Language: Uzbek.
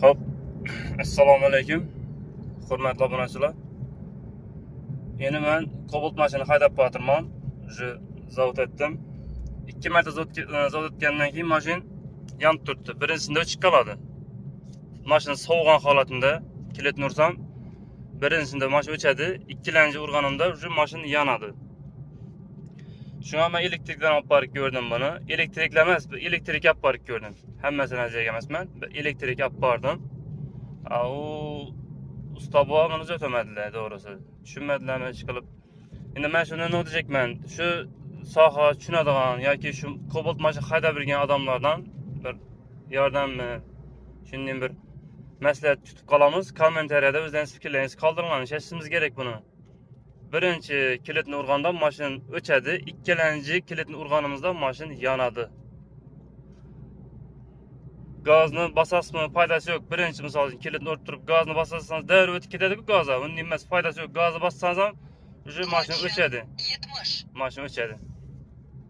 Hop, assalomu alaykum. Hurmatli obunachilar. Endi men Cobalt mashina haydab qo'yatirman. Уже zavod etdim. 2 marta zavod etgandan keyin mashin yonib turibdi. Birinchisida o'chib qoladi. Mashina sovigan holatida kilitni ursam, birinchisida mashina o'chadi, ikkinchi urganimda уже mashina yonadi. Shunga men elektrikdan olib borib ko'rdim buni. Elektriklar emas, elektrik olib borib ko'rdim. Hammasini ajragan emasman. Elektrik olib bordim. U usta bova buni o'tmadilar, to'g'risi. Tushunmadilarmi ish qilib. Endi men shuni nima deyapman? Shu soha tushunadigan yoki shu Cobalt mashina haydab yurgan odamlardan bir yordammi, shunday bir maslahat kutib qolamiz. Kommentariyada o'zlaringiz fikrlaringizni qoldiringlar. Ishlatishimiz kerak buni. Birinchi kilitni urganda mashina o'chadi, ikkinchi kilitni urganimizda mashina yonadi. Gazni bosasizmi, foydasi yo'q. Birinchi misol uchun kilitni urib turib gazni bosasangiz darrov o'tib ketadi-ku gaz. Unday emas, foydasi yo'q. Gazni bossangiz ham уже mashina o'chadi. Mashina o'chadi.